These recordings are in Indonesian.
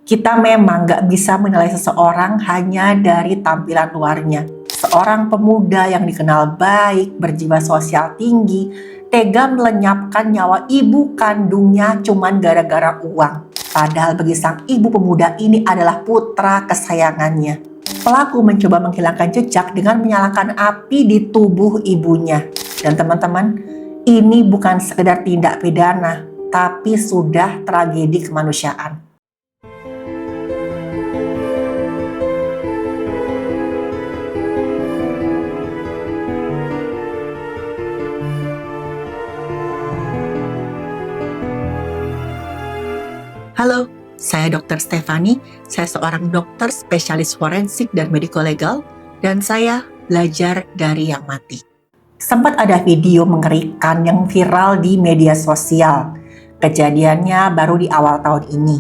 Kita memang nggak bisa menilai seseorang hanya dari tampilan luarnya. Seorang pemuda yang dikenal baik, berjiwa sosial tinggi, tega melenyapkan nyawa ibu kandungnya cuman gara-gara uang. Padahal bagi sang ibu pemuda ini adalah putra kesayangannya. Pelaku mencoba menghilangkan jejak dengan menyalakan api di tubuh ibunya. Dan teman-teman, ini bukan sekedar tindak pidana, tapi sudah tragedi kemanusiaan. Halo, saya Dr. Stefani. Saya seorang dokter spesialis forensik dan medico legal, dan saya belajar dari yang mati. Sempat ada video mengerikan yang viral di media sosial. Kejadiannya baru di awal tahun ini.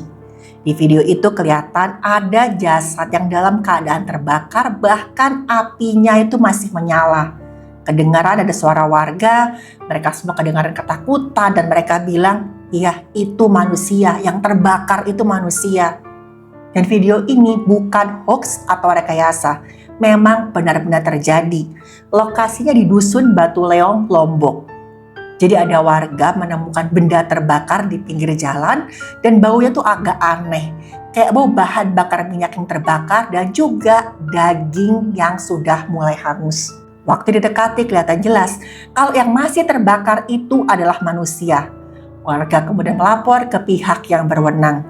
Di video itu kelihatan ada jasad yang dalam keadaan terbakar, bahkan apinya itu masih menyala. Kedengaran ada suara warga, mereka semua kedengaran ketakutan dan mereka bilang, iya, itu manusia, yang terbakar itu manusia. Dan video ini bukan hoax atau rekayasa, memang benar-benar terjadi. Lokasinya di Dusun Batu Leong, Lombok. Jadi ada warga menemukan benda terbakar di pinggir jalan dan baunya tuh agak aneh. Kayak bau bahan bakar minyak yang terbakar dan juga daging yang sudah mulai hangus. Waktu didekati kelihatan jelas kalau yang masih terbakar itu adalah manusia. Warga kemudian melapor ke pihak yang berwenang.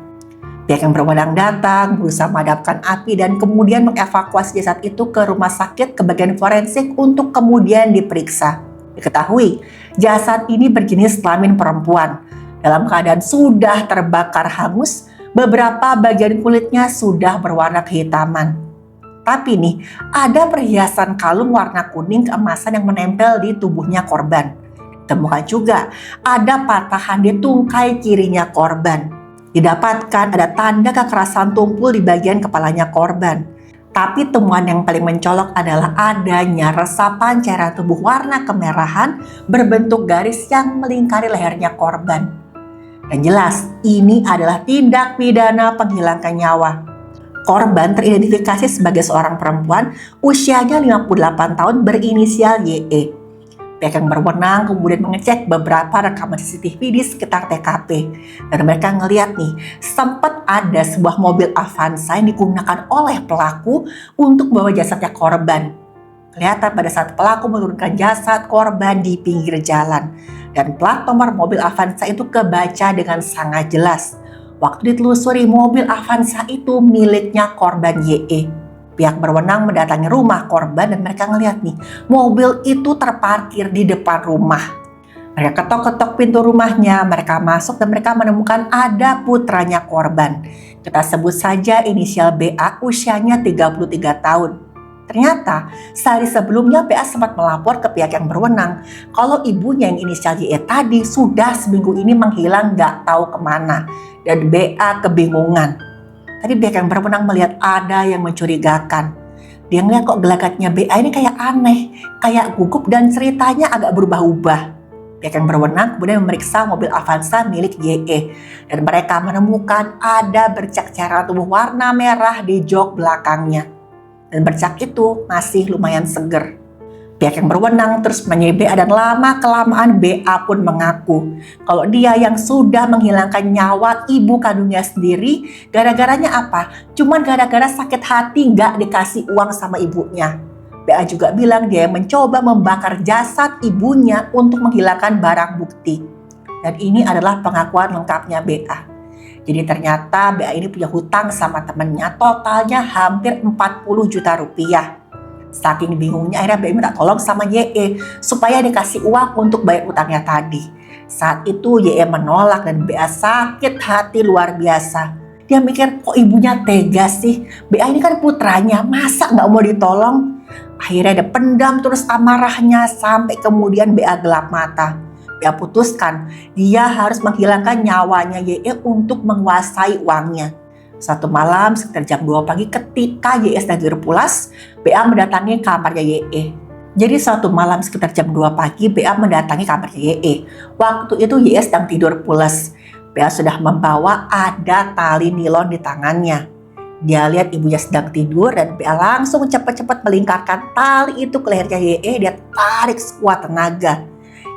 Pihak yang berwenang datang, berusaha memadamkan api dan kemudian mengevakuasi jasad itu ke rumah sakit ke bagian forensik untuk kemudian diperiksa. Diketahui, jasad ini berjenis kelamin perempuan. Dalam keadaan sudah terbakar hangus, beberapa bagian kulitnya sudah berwarna kehitaman. Tapi nih, ada perhiasan kalung warna kuning keemasan yang menempel di tubuhnya korban. Ditemukan juga ada patahan di tungkai kirinya korban. Didapatkan ada tanda kekerasan tumpul di bagian kepalanya korban. Tapi temuan yang paling mencolok adalah adanya resapan cairan tubuh warna kemerahan berbentuk garis yang melingkari lehernya korban. Dan jelas, ini adalah tindak pidana menghilangkan nyawa. Korban teridentifikasi sebagai seorang perempuan usianya 58 tahun berinisial YE. Pihak yang berwenang kemudian mengecek beberapa rekaman CCTV di sekitar TKP. Dan mereka ngeliat nih, sempat ada sebuah mobil Avanza yang digunakan oleh pelaku untuk membawa jasadnya korban. Kelihatan pada saat pelaku menurunkan jasad korban di pinggir jalan. Dan plat nomor mobil Avanza itu kebaca dengan sangat jelas. Waktu ditelusuri, mobil Avanza itu miliknya korban YE. Pihak berwenang mendatangi rumah korban dan mereka ngeliat nih, mobil itu terparkir di depan rumah. Mereka ketok-ketok pintu rumahnya, mereka masuk dan mereka menemukan ada putranya korban. Kita sebut saja inisial BA, usianya 33 tahun. Ternyata sehari sebelumnya BA sempat melapor ke pihak yang berwenang kalau ibunya yang inisial YE tadi sudah seminggu ini menghilang gak tahu kemana. Dan BA kebingungan. Tadi pihak yang berwenang melihat ada yang mencurigakan. Dia ngeliat kok gelagatnya BA ini kayak aneh, kayak gugup dan ceritanya agak berubah-ubah. Pihak yang berwenang kemudian memeriksa mobil Avanza milik YE. Dan mereka menemukan ada bercak cairan tubuh warna merah di jok belakangnya. Dan bercak itu masih lumayan seger. Pihak yang berwenang terus menanyai BA dan lama-kelamaan BA pun mengaku kalau dia yang sudah menghilangkan nyawa ibu kandungnya sendiri, gara-garanya apa? Cuman gara-gara sakit hati gak dikasih uang sama ibunya. BA juga bilang dia yang mencoba membakar jasad ibunya untuk menghilangkan barang bukti. Dan ini adalah pengakuan lengkapnya BA. Jadi ternyata BA ini punya hutang sama temennya totalnya hampir 40 juta rupiah. Saking bingungnya akhirnya BA minta tolong sama YE supaya dikasih uang untuk bayar utangnya tadi. Saat itu YE menolak dan BA sakit hati luar biasa. Dia mikir kok ibunya tega sih, BA ini kan putranya, masa gak mau ditolong? Akhirnya dia pendam terus amarahnya sampai kemudian BA gelap mata. BA putuskan dia harus menghilangkan nyawanya YE untuk menguasai uangnya. Satu malam sekitar jam 2 pagi ketika YE sedang tidur pulas, BA mendatangi kamarnya YE. Jadi suatu malam sekitar jam 2 pagi BA mendatangi kamarnya YE. Waktu itu YE sedang tidur pulas. BA sudah membawa ada tali nilon di tangannya. Dia lihat ibunya sedang tidur dan BA langsung cepat-cepat melingkarkan tali itu ke lehernya YE. Dia tarik sekuat tenaga.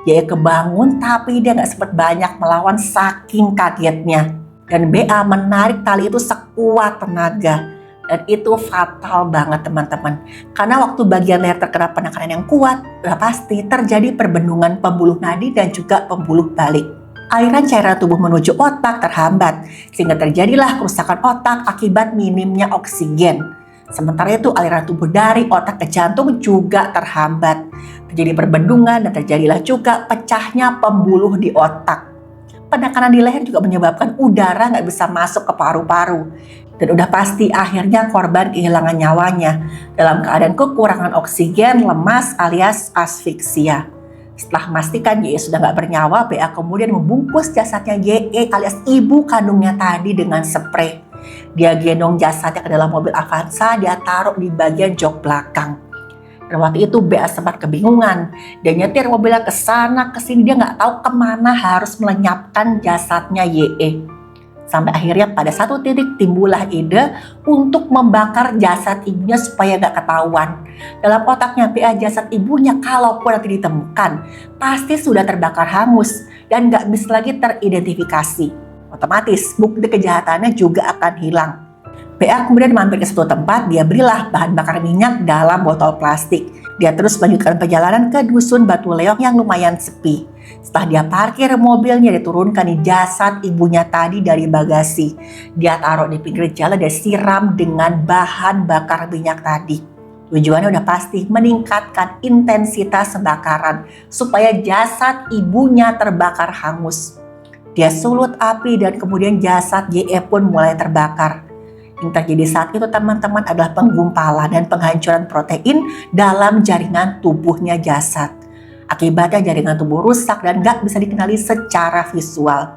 YE kebangun tapi dia gak sempat banyak melawan saking kagetnya. Dan BA menarik tali itu sekuat tenaga. Dan itu fatal banget teman-teman. Karena waktu bagian leher terkena penekanan yang kuat, udah pasti terjadi perbendungan pembuluh nadi dan juga pembuluh balik. Aliran cairan tubuh menuju otak terhambat, sehingga terjadilah kerusakan otak akibat minimnya oksigen. Sementara itu aliran tubuh dari otak ke jantung juga terhambat. Terjadi perbendungan dan terjadilah juga pecahnya pembuluh di otak. Penekanan di leher juga menyebabkan udara nggak bisa masuk ke paru-paru. Dan udah pasti akhirnya korban kehilangan nyawanya dalam keadaan kekurangan oksigen, lemas alias asfiksia. Setelah memastikan YE sudah nggak bernyawa, BA kemudian membungkus jasadnya YE alias ibu kandungnya tadi dengan spray. Dia gendong jasadnya ke dalam mobil Avanza, dia taruh di bagian jok belakang. Dan waktu itu BA sempat kebingungan. Dia nyetir mobilnya ke sana ke sini, dia nggak tahu kemana harus melenyapkan jasadnya YE. Sampai akhirnya pada satu titik timbullah ide untuk membakar jasad ibunya supaya gak ketahuan. Dalam otaknya BA jasad ibunya kalaupun nanti ditemukan pasti sudah terbakar hangus dan gak bisa lagi teridentifikasi. Otomatis bukti kejahatannya juga akan hilang. BA kemudian mampir ke suatu tempat, dia berilah bahan bakar minyak dalam botol plastik. Dia terus melanjutkan perjalanan ke dusun Batu Leong yang lumayan sepi. Setelah dia parkir mobilnya, dia turunkan nih jasad ibunya tadi dari bagasi. Dia taruh di pinggir jalan dan siram dengan bahan bakar minyak tadi. Tujuannya udah pasti meningkatkan intensitas pembakaran supaya jasad ibunya terbakar hangus. Dia sulut api dan kemudian jasad YE pun mulai terbakar. Yang terjadi saat itu teman-teman adalah penggumpalan dan penghancuran protein dalam jaringan tubuhnya jasad. Akibatnya jaringan tubuh rusak dan gak bisa dikenali secara visual.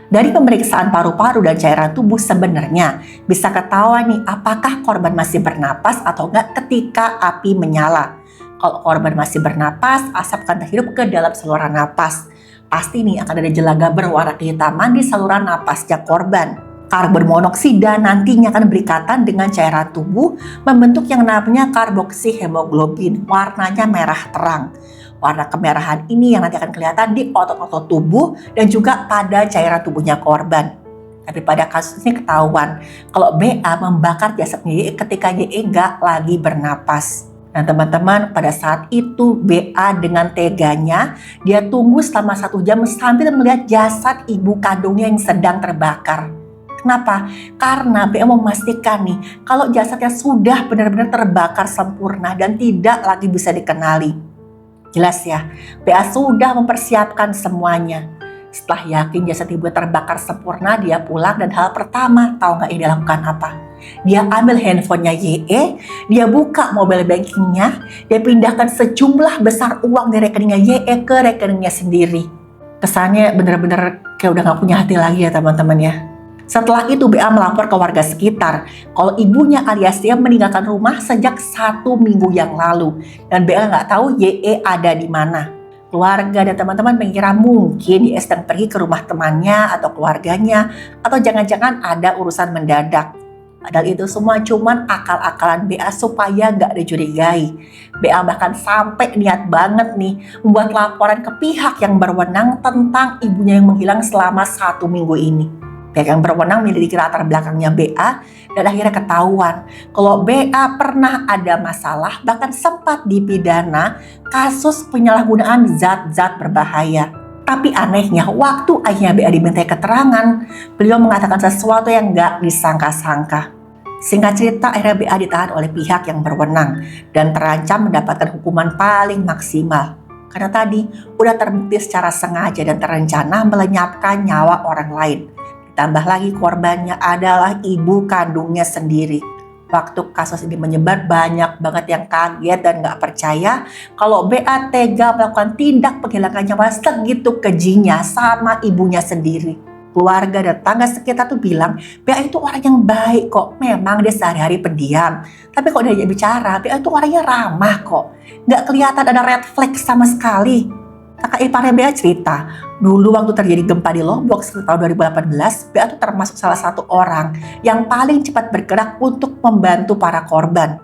Dari pemeriksaan paru-paru dan cairan tubuh sebenarnya bisa ketahuan nih apakah korban masih bernapas atau enggak ketika api menyala. Kalau korban masih bernapas, asap akan terhirup ke dalam saluran napas. Pasti nih akan ada jelaga berwarna kehitaman di saluran napasnya korban. Karbon monoksida nantinya akan berikatan dengan cairan tubuh membentuk yang namanya karboksihemoglobin, warnanya merah terang. Warna kemerahan ini yang nanti akan kelihatan di otot-otot tubuh dan juga pada cairan tubuhnya korban. Tapi pada kasus ini ketahuan kalau BA membakar jasadnya YE ketika YE nggak lagi bernapas. Nah teman-teman, pada saat itu BA dengan teganya dia tunggu selama 1 jam sambil melihat jasad ibu kandungnya yang sedang terbakar. Kenapa? Karena BA mau memastikan nih kalau jasadnya sudah benar-benar terbakar sempurna dan tidak lagi bisa dikenali. Jelas ya, BA sudah mempersiapkan semuanya. Setelah yakin jasad ibu terbakar sempurna, dia pulang dan hal pertama tahu nggak dia lakukan apa? Dia ambil handphonenya YE, dia buka mobile bankingnya, dia pindahkan sejumlah besar uang dari rekeningnya YE ke rekeningnya sendiri. Kesannya bener-bener kayak udah gak punya hati lagi ya teman-teman ya. Setelah itu BA melapor ke warga sekitar kalau ibunya alias dia meninggalkan rumah sejak 1 minggu yang lalu. Dan BA nggak tahu YE ada di mana. Keluarga dan teman-teman mengira mungkin YE sedang pergi ke rumah temannya atau keluarganya. Atau jangan-jangan ada urusan mendadak. Padahal itu semua cuman akal-akalan BA supaya nggak dicurigai. BA bahkan sampai niat banget nih membuat laporan ke pihak yang berwenang tentang ibunya yang menghilang selama 1 minggu ini. Pihak yang berwenang menyelidiki latar belakangnya BA dan akhirnya ketahuan kalau BA pernah ada masalah bahkan sempat dipidana kasus penyalahgunaan zat-zat berbahaya. Tapi anehnya waktu ayahnya BA dimintai keterangan, beliau mengatakan sesuatu yang gak disangka-sangka. Singkat cerita akhirnya BA ditahan oleh pihak yang berwenang dan terancam mendapatkan hukuman paling maksimal. Karena tadi udah terbukti secara sengaja dan terencana melenyapkan nyawa orang lain. Tambah lagi korbannya adalah ibu kandungnya sendiri. Waktu kasus ini menyebar banyak banget yang kaget dan gak percaya kalau BA tega melakukan tindak penghilangan nyawa segitu kejinya sama ibunya sendiri. Keluarga dan tetangga sekitar tuh bilang BA itu orang yang baik kok. Memang dia sehari-hari pendiam. Tapi kalau dia bicara BA itu orangnya ramah kok. Gak kelihatan ada red flag sama sekali. Kakak iparnya BA cerita, dulu waktu terjadi gempa di Lombok tahun 2018, BA tuh termasuk salah satu orang yang paling cepat bergerak untuk membantu para korban.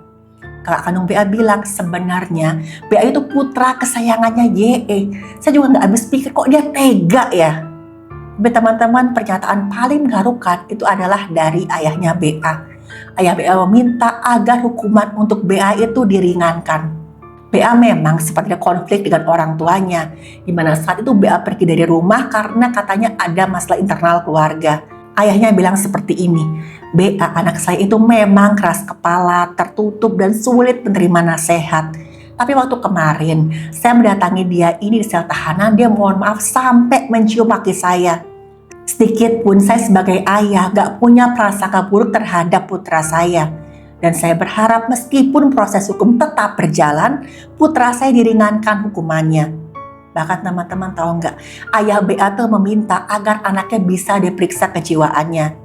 Kakak kandung BA bilang sebenarnya BA itu putra kesayangannya YE. Saya juga nggak habis pikir kok dia tega ya. Tapi teman-teman, pernyataan paling mengharukan itu adalah dari ayahnya BA. Ayah BA meminta agar hukuman untuk BA itu diringankan. BA memang sempat ada konflik dengan orang tuanya, di mana saat itu BA pergi dari rumah karena katanya ada masalah internal keluarga. Ayahnya bilang seperti ini, BA anak saya itu memang keras kepala, tertutup dan sulit menerima nasihat. Tapi waktu kemarin saya mendatangi dia ini di sel tahanan, dia mohon maaf sampai mencium kaki saya. Sedikit pun saya sebagai ayah gak punya prasangka buruk terhadap putra saya. Dan saya berharap meskipun proses hukum tetap berjalan, putra saya diringankan hukumannya. Bahkan teman-teman tahu nggak, ayah BA tuh meminta agar anaknya bisa diperiksa kejiwaannya.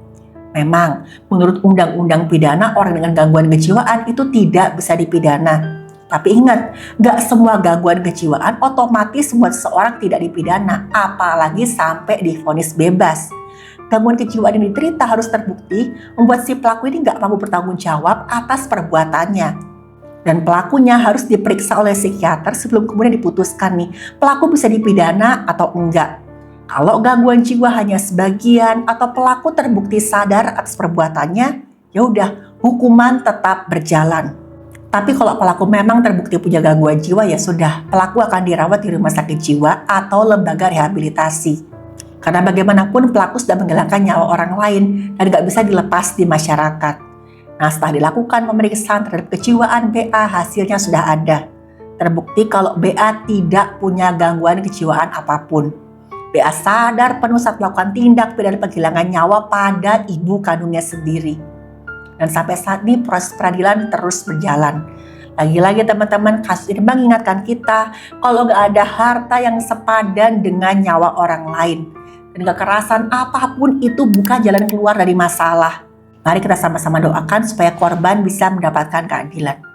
Memang, menurut undang-undang pidana, orang dengan gangguan kejiwaan itu tidak bisa dipidana. Tapi ingat, nggak semua gangguan kejiwaan otomatis membuat seseorang tidak dipidana, apalagi sampai divonis bebas. Gangguan kejiwaan yang diderita harus terbukti membuat si pelaku ini nggak mampu bertanggung jawab atas perbuatannya. Dan pelakunya harus diperiksa oleh psikiater sebelum kemudian diputuskan nih, pelaku bisa dipidana atau enggak. Kalau gangguan jiwa hanya sebagian atau pelaku terbukti sadar atas perbuatannya, ya udah, hukuman tetap berjalan. Tapi kalau pelaku memang terbukti punya gangguan jiwa, ya sudah, pelaku akan dirawat di rumah sakit jiwa atau lembaga rehabilitasi. Karena bagaimanapun pelaku sudah menghilangkan nyawa orang lain dan gak bisa dilepas di masyarakat. Nah, setelah dilakukan pemeriksaan terhadap kejiwaan BA, hasilnya sudah ada. Terbukti kalau BA tidak punya gangguan kejiwaan apapun. BA sadar penuh saat melakukan tindak pidana penghilangan nyawa pada ibu kandungnya sendiri. Dan sampai saat ini proses peradilan terus berjalan. Lagi-lagi teman-teman, kasus ini mengingatkan kita kalau gak ada harta yang sepadan dengan nyawa orang lain. Dan kekerasan apapun itu bukan jalan keluar dari masalah. Mari kita sama-sama doakan supaya korban bisa mendapatkan keadilan.